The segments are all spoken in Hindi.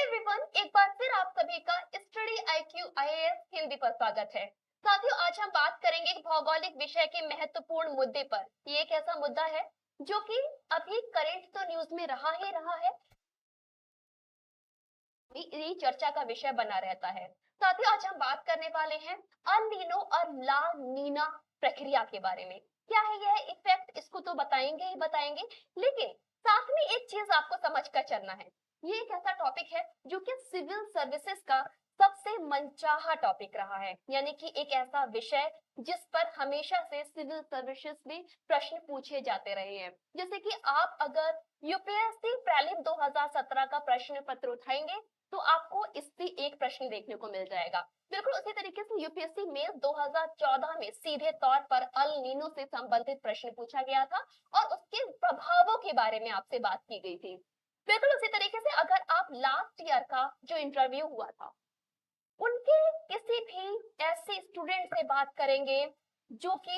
एवरीवन, एक बार फिर आप सभी का स्टडी आईक्यू आईएएस हिंदी पर स्वागत है। साथियों, आज हम बात करेंगे एक भौगोलिक विषय के महत्वपूर्ण मुद्दे पर। ये एक ऐसा मुद्दा है जो कि अभी करंट तो न्यूज में रहा ही रहा है, ये चर्चा का विषय बना रहता है। साथियों, आज हम बात करने वाले हैं अल नीनो और ला नीना प्रक्रिया के बारे में। क्या है यह इफेक्ट, इसको तो बताएंगे ही बताएंगे, लेकिन साथ में एक चीज आपको समझ कर चलना है। ये एक ऐसा टॉपिक है जो कि सिविल सर्विसेज का सबसे मनचाहा टॉपिक रहा है, यानी कि एक ऐसा विषय जिस पर हमेशा से सिविल सर्विसेज में प्रश्न पूछे जाते रहे हैं। जैसे कि आप अगर यूपीएससी प्रीलिम 2017 का प्रश्न पत्र उठाएंगे तो आपको इससे एक प्रश्न देखने को मिल जाएगा। बिल्कुल उसी तरीके से यूपीएससी मेंस 2014 में सीधे तौर पर अल नीनो से संबंधित प्रश्न पूछा गया था और उसके प्रभावों के बारे में आपसे बात की गई थी। बिल्कुल उसी तरीके से अगर आप लास्ट ईयर का जो इंटरव्यू हुआ था उनके किसी भी ऐसे स्टूडेंट से बात करेंगे जो कि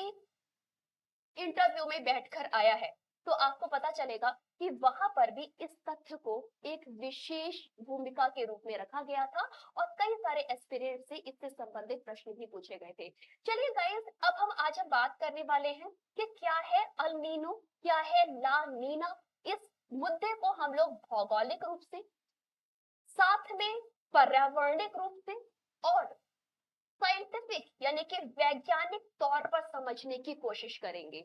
इंटरव्यू में बैठकर आया है, तो आपको पता चलेगा कि वहां पर भी इस तथ्य को एक विशेष भूमिका के रूप में रखा गया था और कई सारे एस्पिरेंट से इससे संबंधित प्रश्न भी पूछे गए थे। चलिए गाइस, अब हम बात करने वाले हैं कि क्या है अल नीनो, क्या है ला नीना। इस मुद्दे को हम लोग भौगोलिक रूप से, साथ में पर्यावरणिक रूप से और साइंटिफिक यानी कि वैज्ञानिक तौर पर समझने की कोशिश करेंगे।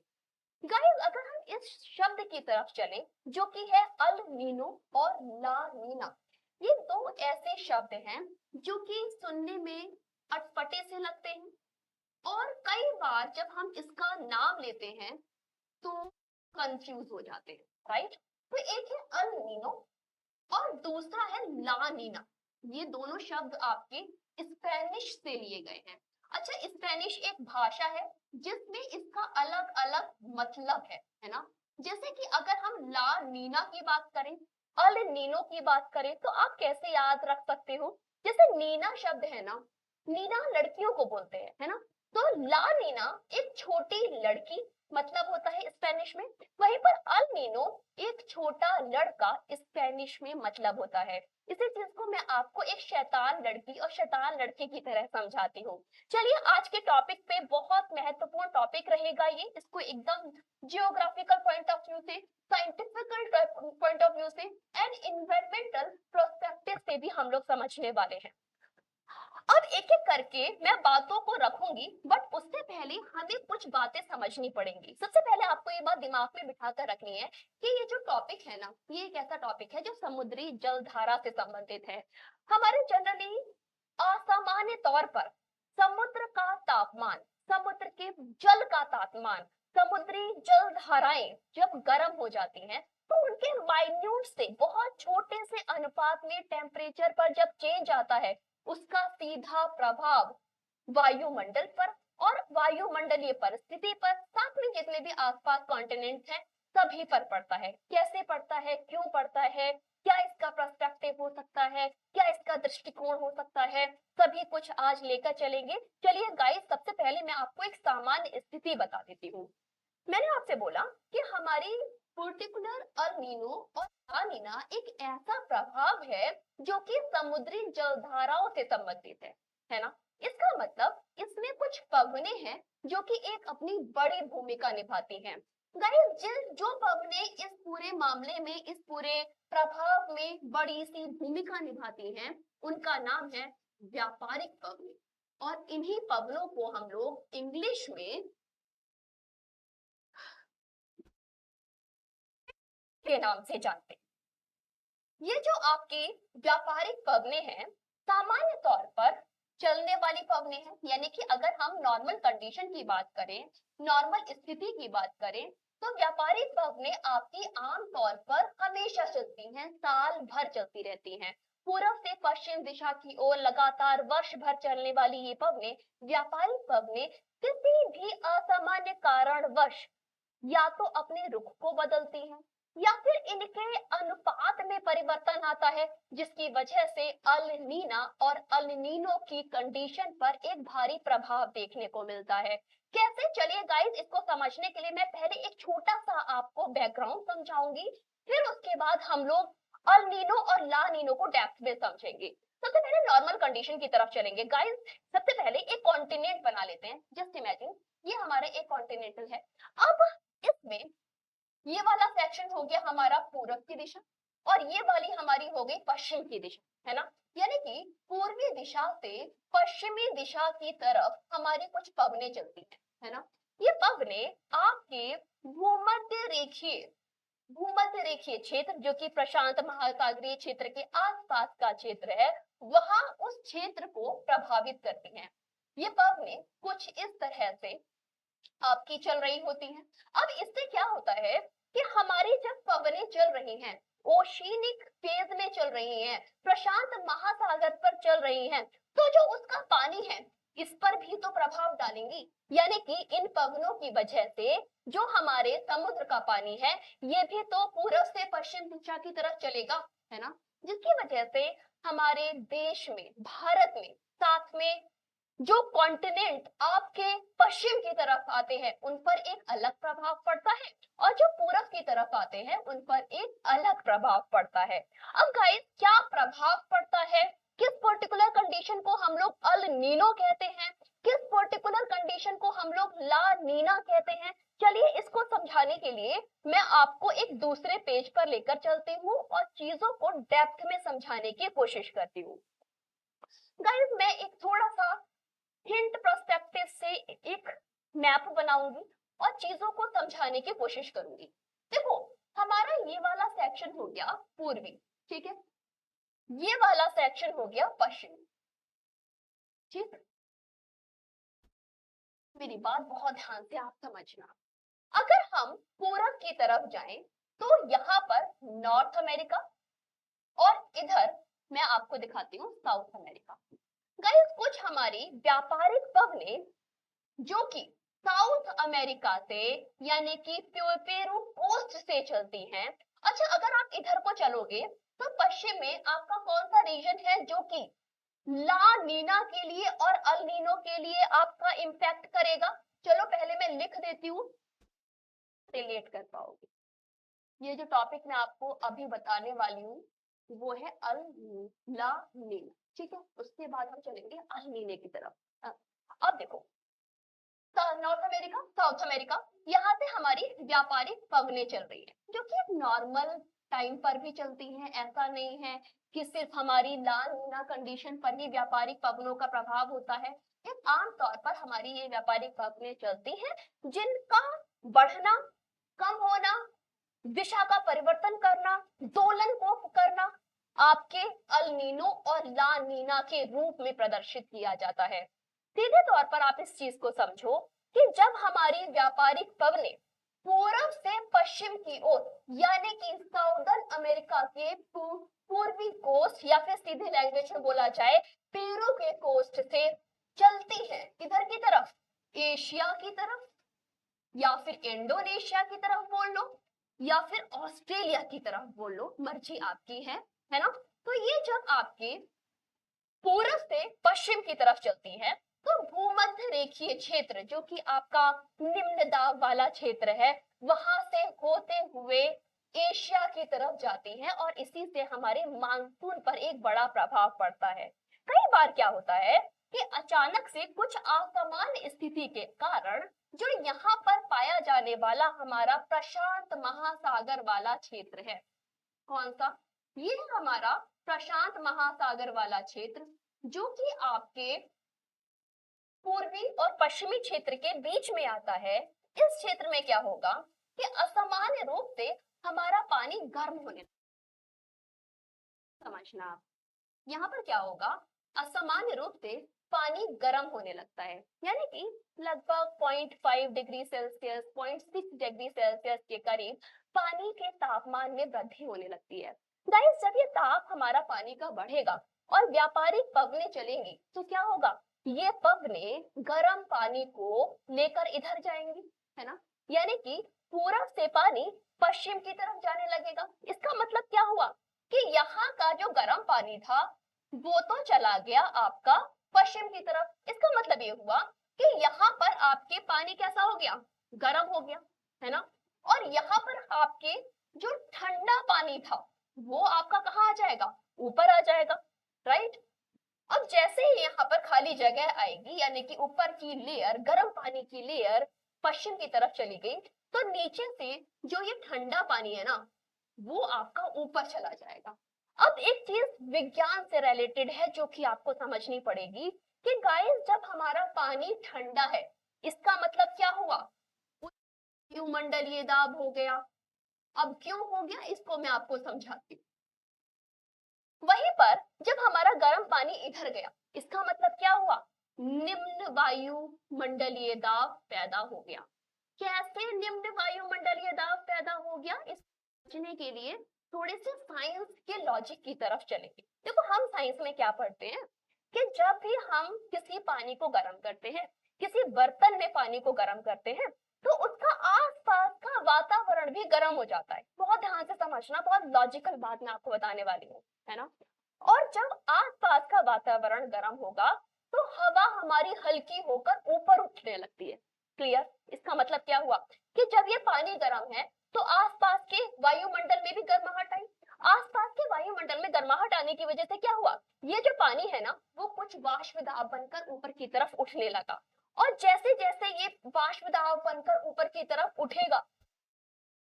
गाइस, अगर हम इस शब्द की तरफ चलें जो कि है अल नीनो और ला नीना, ये दो ऐसे शब्द हैं जो कि सुनने में अटपटे से लगते हैं और कई बार जब हम इसका नाम लेते हैं तो कंफ्यूज हो जाते हैं, राइट। तो एक है अल नीनो और दूसरा है ला नीना। ये दोनों शब्द आपके स्पेनिश से लिए गए हैं। अच्छा, स्पेनिश एक भाषा है जिसमें इसका अलग अलग मतलब है ना। जैसे कि अगर हम ला नीना की बात करें, अल नीनो की बात करें, तो आप कैसे याद रख सकते हो। जैसे नीना शब्द है ना, नीना लड़कियों को बोलते हैं, है ना। तो ला नीना एक छोटी लड़की मतलब होता है स्पेनिश में, वहीं पर अल नीनो एक छोटा लड़का स्पेनिश में मतलब होता है। इसी चीज को मैं आपको एक शैतान लड़की और शैतान लड़के की तरह समझाती हूँ। चलिए, आज के टॉपिक पे बहुत महत्वपूर्ण टॉपिक रहेगा ये। इसको एकदम जियोग्राफिकल पॉइंट ऑफ व्यू से, साइंटिफिकल पॉइंट ऑफ व्यू से एंड इन्वायरमेंटल प्रोस्पेक्टिव से भी हम लोग समझने वाले हैं। अब एक एक करके मैं बातों को रखूंगी, बट उससे पहले हमें कुछ बातें समझनी पड़ेंगी। सबसे पहले आपको ये बात दिमाग में बिठा कर रखनी है कि ये जो टॉपिक है ना, ये एक ऐसा टॉपिक है जो समुद्री जलधारा से संबंधित है। हमारे जनरली असामान्य तौर पर समुद्र का तापमान, समुद्र के जल का तापमान, समुद्री जलधाराएं जब गर्म हो जाती हैं तो उनके माइन्यूट से बहुत छोटे से अनुपात में टेम्परेचर पर जब चेंज आता है उसका सीधा प्रभाव वायुमंडल पर और वायुमंडलीय परिस्थिति पर, साथ में जितने भी आसपास कॉन्टिनेंट हैं सभी पर पड़ता है। कैसे पड़ता है, क्यों पड़ता है, क्या इसका पर्सपेक्टिव हो सकता है, क्या इसका दृष्टिकोण हो सकता है, सभी कुछ आज लेकर चलेंगे। चलिए गाइस, सबसे पहले मैं आपको एक सामान्य स्थिति बता देती हूँ। मैंने आपसे बोला कि हमारी पर्टिकुलर अल नीनो और ला नीना एक ऐसा प्रभाव है जो कि समुद्री जलधाराओं से संबंधित है ना। इसका मतलब इसमें कुछ पवने हैं जो कि एक अपनी बड़ी भूमिका निभाती हैं। गाइस, जो पवने इस पूरे मामले में, इस पूरे प्रभाव में बड़ी सी भूमिका निभाती हैं, उनका नाम है व्यापारिक पवने। और इन्हीं पवनों को हम लोग इंग्लिश में के नाम से जानते हैं। ये जो आपके व्यापारिक पवने हैं, सामान्य तौर पर चलने वाली पवने हैं, यानी कि अगर हम नॉर्मल कंडीशन की बात करें, नॉर्मल स्थिति की बात करें, तो व्यापारिक पवने आपकी आम तौर पर हमेशा चलती हैं, साल भर चलती रहती हैं। पूर्व से पश्चिम दिशा की ओर लगातार वर्ष भर चलने वाली ये पवने, व्यापारिक पवने, किसी भी असामान्य कारणवश या तो अपने रुख को बदलती हैं या फिर इनके अनुपात में परिवर्तन आता है, जिसकी वजह से अल नीना और अल नीनो की कंडीशन पर एक भारी प्रभाव देखने को मिलता है। कैसे, चलिए गाइस, इसको समझने के लिए मैं पहले एक छोटा सा आपको बैकग्राउंड समझाऊंगी, फिर उसके बाद हम लोग अल नीनो और ला नीनो को डेप्थ में समझेंगे। सबसे पहले नॉर्मल कंडीशन की तरफ चलेंगे गाइस। सबसे पहले एक कॉन्टिनेंट बना लेते हैं। जस्ट इमेजिन ये हमारा एक कॉन्टिनेंटल है। अब इसमें ये वाला सेक्शन हो गया हमारा पूरब की दिशा और ये वाली हमारी हो गई पश्चिम की दिशा, है ना। यानी कि पूर्वी दिशा से पश्चिमी दिशा की तरफ हमारी कुछ पवनें चलती है ना। ये पवनें आपके भूमध्य रेखीय क्षेत्र जो कि प्रशांत महासागरीय क्षेत्र के आसपास का क्षेत्र है, वहां उस क्षेत्र को प्रभावित करती हैं। ये पवनें कुछ इस तरह से आपकी चल रही होती हैं। अब इससे क्या होता है कि हमारी जब पवनें चल रही हैं, ओशिनिक फेज में चल रही हैं, प्रशांत महासागर पर चल रही हैं, तो जो उसका पानी है इस पर भी तो प्रभाव डालेंगी। यानी कि इन पवनों की वजह से जो हमारे समुद्र का पानी है ये भी तो पूर्व से पश्चिम दिशा की तरफ चलेगा, है ना। जिसकी वजह से हमारे देश में, भारत में, साथ में जो कॉन्टिनेंट आपके पश्चिम की तरफ आते हैं उन पर एक अलग प्रभाव पड़ता है और जो पूरब की तरफ आते हैं उन पर एक अलग प्रभाव पड़ता है। अब गाइस क्या प्रभाव पड़ता है, किस पर्टिकुलर कंडीशन को हम लोग अल नीनो कहते हैं, किस पर्टिकुलर कंडीशन को हम लोग ला नीना कहते हैं, चलिए इसको समझाने के लिए मैं आपको एक दूसरे पेज पर लेकर चलती हूँ और चीजों को डेप्थ में समझाने की कोशिश करती हूँ। गाइस मैं एक थोड़ा सा हिंट पर्सपेक्टिव से एक मैप बनाऊंगी और चीजों को समझाने की कोशिश करूंगी। देखो हमारा ये वाला सेक्शन हो गया पूर्वी, ठीक है, ये वाला सेक्शन हो गया पश्चिमी, ठीक। मेरी बात बहुत ध्यान से आप समझना। अगर हम पूरब की तरफ जाएं तो यहाँ पर नॉर्थ अमेरिका और इधर मैं आपको दिखाती हूँ साउथ अमेरिका। गाइस कुछ हमारी व्यापारिक पवनें जो कि साउथ अमेरिका से यानी कि पेरू कोस्ट से चलती हैं। अच्छा अगर आप इधर को चलोगे तो पश्चिम में आपका कौन सा रीजन है जो कि ला नीना के लिए और अल नीनो के लिए आपका इम्पैक्ट करेगा। चलो पहले मैं लिख देती हूँ, रिलेट कर पाओगे। ये जो टॉपिक मैं आपको अभी बताने वाली हूँ वो है अल ला नीना, ठीक है। उसके बाद हम चलेंगे अल नीने की तरफ। अब देखो नॉर्थ अमेरिका, साउथ अमेरिका, यहाँ से हमारी व्यापारिक पवनें चल रही है जो कि नॉर्मल टाइम पर भी चलती हैं। ऐसा नहीं है कि सिर्फ हमारी ला नीना कंडीशन पर ही व्यापारिक पवनों का प्रभाव होता है। एक आम तौर पर हमारी ये व्यापारिक पवनें चलती हैं जिनका बढ़ना, कम होना, दिशा का परिवर्तन करना, दोलन को करना आपके अल नीनो और ला नीना के रूप में प्रदर्शित किया जाता है। सीधे तौर पर आप इस चीज को समझो कि जब हमारी व्यापारिक पवनें पूर्व से पश्चिम की ओर यानी कि साउदर्न अमेरिका के पूर्वी कोस्ट या फिर सीधी लैंग्वेज में बोला जाए पेरू के कोस्ट से चलती है इधर की तरफ, एशिया की तरफ या फिर इंडोनेशिया की तरफ बोल लो या फिर ऑस्ट्रेलिया की तरफ बोल लो, मर्जी आपकी है ना। तो ये जब आपके पूर्व से पश्चिम की तरफ चलती है तो भूमध्य रेखीय क्षेत्र जो कि आपका निम्न दाब वाला क्षेत्र है वहां से होते हुए एशिया की तरफ जाती है और इसी से हमारे मानसून पर एक बड़ा प्रभाव पड़ता है। कई बार क्या होता है कि अचानक से कुछ असामान्य स्थिति के कारण जो यहाँ पर पाया जाने वाला हमारा प्रशांत महासागर वाला क्षेत्र है, कौन सा, ये हमारा प्रशांत महासागर वाला क्षेत्र जो कि आपके पूर्वी और पश्चिमी क्षेत्र के बीच में आता है। इस क्षेत्र में क्या होगा कि असामान्य रूप से हमारा पानी गर्म होने, समझना आप, यहाँ पर क्या होगा, असामान्य रूप से पानी गर्म होने लगता है यानी कि लगभग 0.5 डिग्री सेल्सियस 0.6 डिग्री सेल्सियस के करीब पानी के तापमान में वृद्धि होने लगती है। गाइस जब ये ताप हमारा पानी का बढ़ेगा और व्यापारिक पवनें चलेंगी तो क्या होगा, ये पवनें गर्म पानी को लेकर इधर जाएंगी, है ना। यानी कि पूरब से पानी पश्चिम की तरफ जाने लगेगा। इसका मतलब क्या हुआ कि यहाँ का जो गर्म पानी था वो तो चला गया आपका पश्चिम की तरफ। इसका मतलब ये हुआ कि यहाँ पर आपके पानी कैसा हो गया, गर्म हो गया, है ना। और यहाँ पर आपके जो ठंडा पानी था वो आपका कहाँ आ जाएगा, ऊपर आ जाएगा, राइट। अब जैसे ही यहाँ पर खाली जगह आएगी, यानी कि ऊपर की लेयर, गर्म पानी की लेयर पश्चिम की तरफ चली गई, तो नीचे से जो ये ठंडा पानी है ना, वो आपका ऊपर चला जाएगा। अब एक चीज विज्ञान से रिलेटेड है जो कि आपको समझनी पड़ेगी कि गाइस, जब हमारा पानी ठंडा है, इसका मतलब क्या हुआ, वायुमंडलीय दाब हो गया। अब क्यों हो गया इसको मैं आपको समझाती हूँ। वहीं पर जब हमारा गर्म पानी इधर गया, इसका मतलब क्या हुआ, निम्न वायुमंडलीय दाब पैदा हो गया। कैसे निम्न वायुमंडलीय दाब पैदा हो गया, इस समझने के लिए थोड़े से साइंस के लॉजिक की तरफ चलेंगे। देखो, हम साइंस में क्या पढ़ते हैं कि जब भी हम किसी पानी को गर्म करते हैं, किसी बर्तन में पानी को गर्म करते हैं, तो उसका आसपास का वातावरण भी गर्म हो जाता है। बहुत ध्यान से समझना, बहुत लॉजिकल बात मैं आपको बताने वाली हूँ, है ना। और जब आसपास का वातावरण गर्म होगा, तो हवा हमारी हल्की होकर ऊपर उठने लगती है। क्लियर। इसका मतलब क्या हुआ कि जब ये पानी गर्म है, तो आसपास के वायुमंडल में भी गर्माहट आई। आसपास के वायुमंडल में गर्माहट आने की वजह से क्या हुआ, ये जो पानी है ना, वो कुछ वाष्प दाब बनकर ऊपर की तरफ उठने लगा। और जैसे जैसे ये वाष्प दाब बनकर ऊपर की तरफ उठेगा,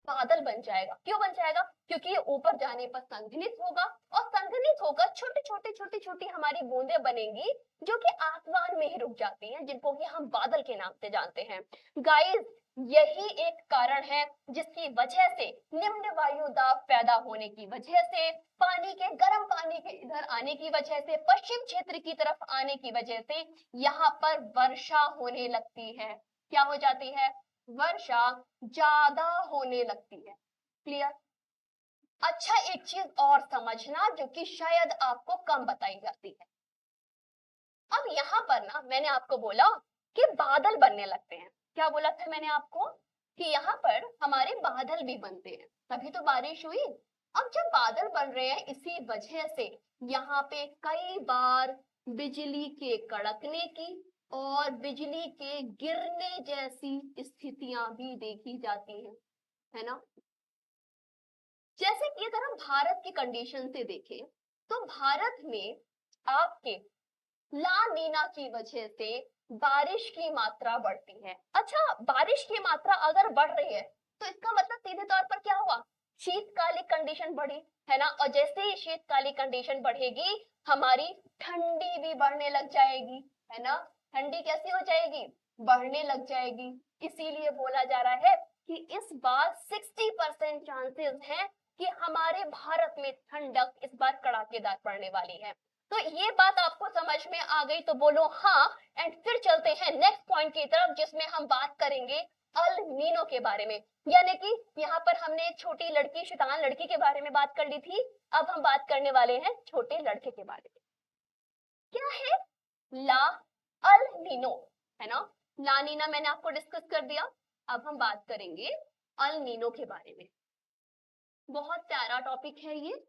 बादल बन जाएगा। क्यों बन जाएगा, क्योंकि ये ऊपर जाने पर संघनित होगा, और संघनित होकर छोटे छोटे छोटी छोटी हमारी बूंदें बनेंगी, जो कि आसमान में ही रुक जाती हैं, जिनको कि हम बादल के नाम से जानते हैं। गाइस, यही एक कारण है जिसकी वजह से निम्न वायु दाब पैदा होने की वजह से, पानी के, गर्म पानी के इधर आने की वजह से, पश्चिम क्षेत्र की तरफ आने की वजह से यहाँ पर वर्षा होने लगती है। क्या हो जाती है, वर्षा ज्यादा होने लगती है। क्लियर। अच्छा, एक चीज और समझना जो कि शायद आपको कम बताई जाती है। अब यहाँ पर ना मैंने आपको बोला कि बादल बनने लगते हैं। क्या बोला था मैंने आपको कि यहाँ पर हमारे बादल भी बनते हैं, तभी तो बारिश हुई। अब जब बादल बन रहे हैं, इसी वजह से यहाँ पे कई बार बिजली के कड़कने की और बिजली के गिरने जैसी स्थितियां भी देखी जाती हैं, है ना। जैसे कि अगर हम भारत की कंडीशन से देखें, तो भारत में आपके ला नीना की वजह से बारिश की मात्रा बढ़ती है। अच्छा, बारिश की मात्रा अगर बढ़ रही है, तो इसका मतलब सीधे तौर पर क्या हुआ, शीतकालिक कंडीशन बढ़ी, है ना। और जैसे ही शीतकालिक कंडीशन बढ़ेगी, हमारी ठंडी भी बढ़ने लग जाएगी, है ना। ठंडी कैसी हो जाएगी, बढ़ने लग जाएगी। इसीलिए बोला जा रहा है कि इस बार 60% चांसेस हैं कि हमारे भारत में ठंडक इस बार कड़ाकेदार पड़ने वाली है। तो ये बात आपको समझ में आ गई तो बोलो हाँ। एंड फिर चलते हैं नेक्स्ट पॉइंट की तरफ, जिसमें हम बात करेंगे अल नीनो के बारे में। यानी कि यहाँ पर हमने छोटी लड़की, शैतान लड़की के बारे में बात कर ली थी, अब हम बात करने वाले हैं छोटे लड़के के बारे में। क्या है ला अल नीनो, है ना। ला नीना मैंने आपको डिस्कस कर दिया। अब हम बात करेंगे अल नीनो के बारे में। बहुत प्यारा टॉपिक है ये,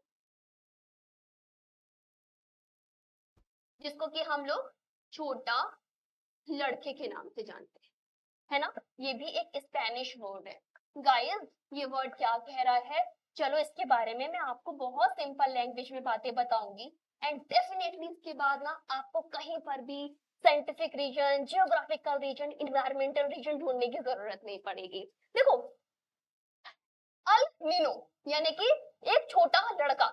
जिसको कि हम लोग छोटा लड़के के नाम से जानते हैं, है ना। ये भी एक स्पेनिश वर्ड है। गाइस, ये वर्ड क्या कह रहा है, चलो इसके बारे में मैं आपको बहुत सिंपल लैंग्वेज में बातें बताऊंगी। एंड डेफिनेटली इसके बाद ना आपको कहीं पर भी scientific reason, geographical reason, environmental reason ढूंढने की जरूरत नहीं पड़ेगी। देखो, अल नीनो यानी कि एक छोटा लड़का,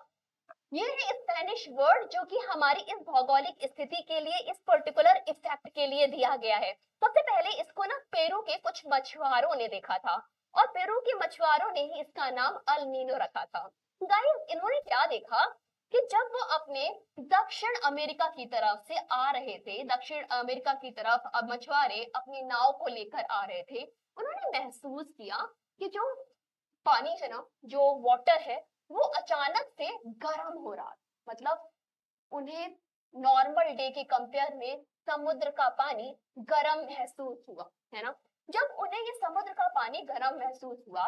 ये है स्पेनिश वर्ड जो कि हमारी इस भौगोलिक स्थिति के लिए, इस पर्टिकुलर इफेक्ट के लिए दिया गया है। सबसे पहले इसको ना पेरू के कुछ मछुआरों ने देखा था, और पेरू के मछुआरों ने ही इसका नाम अल नीनो रखा था। गाइस, इन्होंने क्या देखा कि जब वो अपने दक्षिण अमेरिका की तरफ से आ रहे थे, दक्षिण अमेरिका की तरफ अब मछुआरे अपनी नाव को लेकर आ रहे थे, उन्होंने महसूस किया कि जो पानी है ना, जो वाटर है, वो अचानक से गर्म हो रहा, मतलब उन्हें नॉर्मल डे के कंपेयर में समुद्र का पानी गर्म महसूस हुआ, है ना। जब उन्हें ये समुद्र का पानी गर्म महसूस हुआ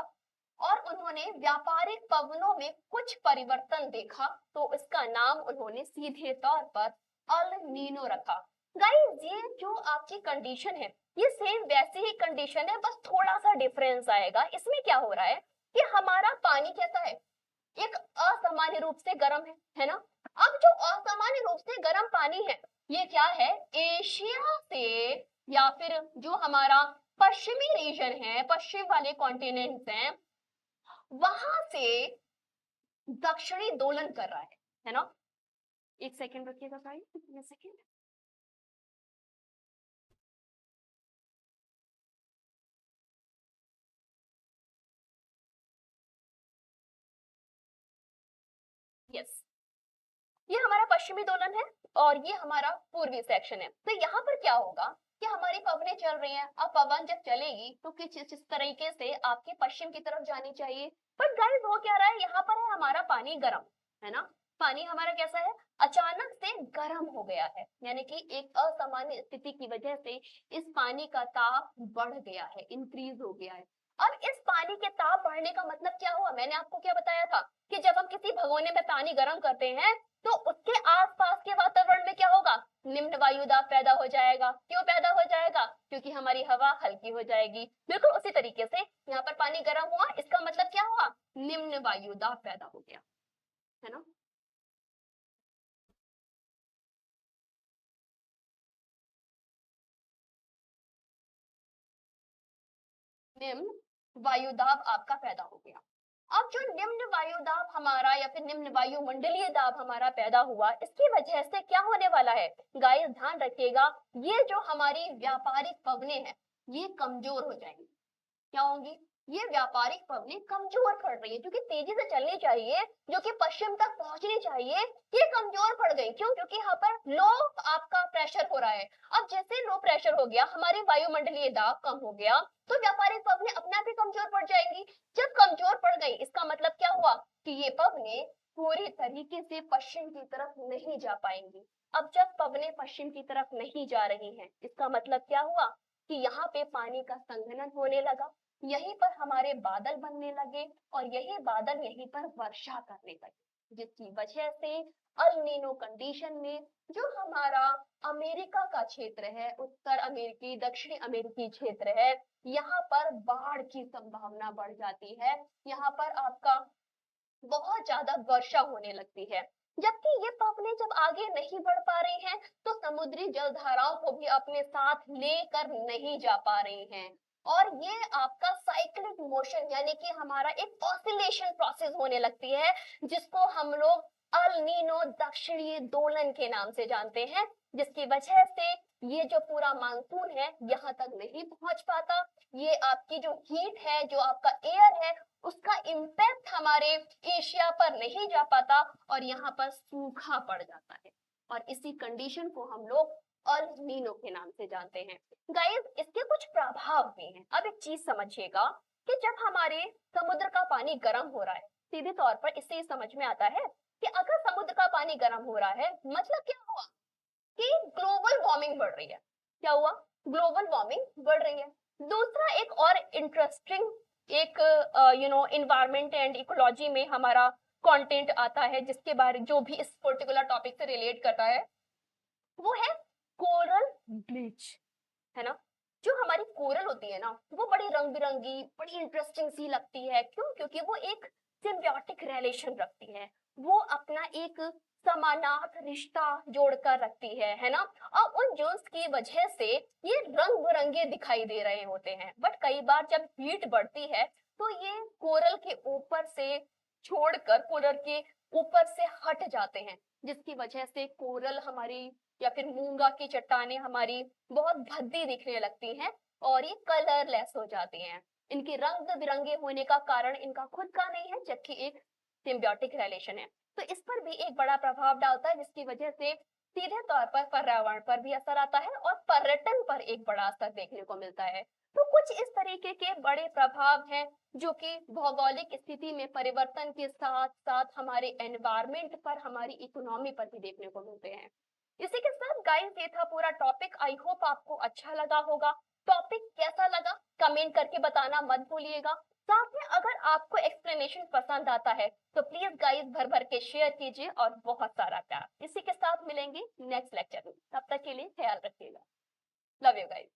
और उन्होंने व्यापारिक पवनों में कुछ परिवर्तन देखा, तो इसका नाम उन्होंने सीधे तौर पर अल नीनो रखा। गाइस, ये जो आपकी कंडीशन है, ये सेम वैसी ही कंडीशन है, बस थोड़ा सा डिफरेंस आएगा। इसमें क्या हो रहा है कि हमारा पानी कैसा है, एक असामान्य रूप से गर्म है ना। अब जो असामान्य रूप से गर्म पानी है ये क्या है, एशिया से या फिर जो हमारा पश्चिमी रीजन है, पश्चिम वाले कॉन्टिनेंट्स हैं, वहां से दक्षिणी दोलन कर रहा है ना। एक सेकेंड रखिएगा भाई, एक सेकेंड। यस, ये हमारा पश्चिमी दोलन है और ये हमारा पूर्वी सेक्शन है। तो यहाँ पर क्या होगा कि हमारी पवनें चल रही हैं, अब पवन जब चलेगी तो किस तरीके से आपके पश्चिम की तरफ जानी चाहिए। बट गाइस हो क्या रहा है, यहाँ पर है हमारा पानी गर्म, है ना। पानी हमारा कैसा है, अचानक से गर्म हो गया है, यानी कि एक असामान्य स्थिति की वजह से इस पानी का ताप बढ़ गया है, इंक्रीज हो गया है। अब इस पानी के ताप बढ़ने का मतलब क्या हुआ, मैंने आपको क्या बताया था कि जब हम किसी भगोने में पानी गर्म करते हैं तो उसके आसपास के वातावरण में क्या होगा, निम्न वायु दाब पैदा हो जाएगा। क्यों पैदा हो जाएगा, क्योंकि हमारी हवा हल्की हो जाएगी। बिल्कुल उसी तरीके से यहाँ पर पानी गर्म हुआ, इसका मतलब क्या हुआ, निम्न वायु दाब पैदा हो गया, है ना। निम्न वायुदाब आपका पैदा हो गया। अब जो निम्न वायुदाब हमारा या फिर निम्न वायुमंडलीय दाब हमारा पैदा हुआ, इसकी वजह से क्या होने वाला है गाइस, ध्यान रखिएगा, ये जो हमारी व्यापारिक पवनें हैं ये कमजोर हो जाएंगी। क्या होंगी, ये व्यापारिक पवनें कमजोर पड़ रही है, क्योंकि तेजी से चलनी चाहिए, जो कि पश्चिम तक पहुंचनी चाहिए, ये कमजोर पड़ गई। क्यों, क्योंकि यहाँ पर लो आपका प्रेशर हो रहा है। अब जैसे लो प्रेशर हो गया, हमारी वायुमंडलीय दाब कम हो गया, तो व्यापारिक पवनें अपने आप ही कमजोर पड़ जाएंगी। जब कमजोर पड़ गई, इसका मतलब क्या हुआ कि ये पवनें पूरी तरीके से पश्चिम की तरफ नहीं जा पाएंगी। अब जब पवनें पश्चिम की तरफ नहीं जा रही हैं, इसका मतलब क्या हुआ कि यहाँ पे पानी का संघनन होने लगा, यहीं पर हमारे बादल बनने लगे और यही बादल यहीं पर वर्षा करने लगे, जिसकी वजह से अल नीनो कंडीशन में जो हमारा अमेरिका का क्षेत्र है, उत्तर अमेरिकी दक्षिणी अमेरिकी क्षेत्र है, यहाँ पर बाढ़ की संभावना बढ़ जाती है। यहाँ पर आपका बहुत ज्यादा वर्षा होने लगती है। जबकि ये पवनें जब आगे नहीं बढ़ पा रही हैं, तो समुद्री जलधाराओं को भी अपने साथ लेकर नहीं जा पा रही हैं, और ये आपका साइक्लिक मोशन यानी कि हमारा एक ऑसिलेशन प्रोसेस होने लगती है, जिसको हम लोग अल नीनो दक्षिणी दोलन के नाम से जानते हैं, जिसकी वजह से ये जो पूरा मानसून है यहाँ तक नहीं पहुंच पाता। ये आपकी जो हीट है, जो आपका एयर है, उसका इम्पैक्ट हमारे एशिया पर नहीं जा पाता और यहाँ पर सूखा पड़ जाता है, और इसी कंडीशन को हम लोग अल नीनो के नाम से जानते हैं। गाइस इसके कुछ प्रभाव भी हैं। अब एक चीज समझिएगा कि जब हमारे समुद्र का पानी गर्म हो रहा है, सीधे तौर पर इससे समझ में आता है कि अगर समुद्र का पानी गर्म हो रहा है, मतलब क्या हुआ कि ग्लोबल वार्मिंग बढ़ रही है। क्या हुआ, ग्लोबल वार्मिंग बढ़ रही है। दूसरा एक और इंटरेस्टिंग एक इन्वायरमेंट एंड इकोलॉजी में हमारा कंटेंट आता है, जिसके बारे जो भी इस पर्टिकुलर टॉपिक से रिलेट करता है, वो है कोरल ब्लीच, है ना। जो हमारी कोरल होती है ना, वो बड़ी रंग बिरंगी, बड़ी इंटरेस्टिंग सी लगती है। क्यों, क्योंकि वो एक सिम्बियोटिक रिलेशन रखती है, वो अपना एक समानार्थ रिश्ता जोड़कर रखती है ना। और उन जोन्स की वजह से ये रंग बिरंगे दिखाई दे रहे होते हैं। बट कई बार जब हीट बढ़ती है तो ये कोरल के ऊपर से छोड़कर कोरल के ऊपर से हट जाते हैं, जिसकी वजह से कोरल हमारी या फिर मूंगा की चट्टानें हमारी बहुत भद्दी दिखने लगती हैं और ये कलरलेस हो जाती हैं। इनके रंग बिरंगे होने का कारण इनका खुद का नहीं है, जबकि एक सिम्बियोटिक रिलेशन है। तो इस पर भी एक बड़ा प्रभाव डालता है, जिसकी वजह से सीधे तौर पर पर्यावरण पर भी असर आता है और पर्यटन पर एक बड़ा असर देखने को मिलता है। तो कुछ इस तरीके के बड़े प्रभाव हैं जो कि भौगोलिक स्थिति में परिवर्तन के साथ साथ हमारे एनवायरमेंट पर, हमारी इकोनॉमी पर भी देखने को मिलते हैं। इसी के साथ गाइस ये था पूरा टॉपिक। आई होप आपको अच्छा लगा होगा। टॉपिक कैसा लगा कमेंट करके बताना मत भूलिएगा। साथ में अगर आपको एक्सप्लेनेशन पसंद आता है तो प्लीज गाइस भर भर के शेयर कीजिए और बहुत सारा प्यार। इसी के साथ मिलेंगे नेक्स्ट लेक्चर में, तब तक के लिए ख्याल रखिएगा। Love you guys.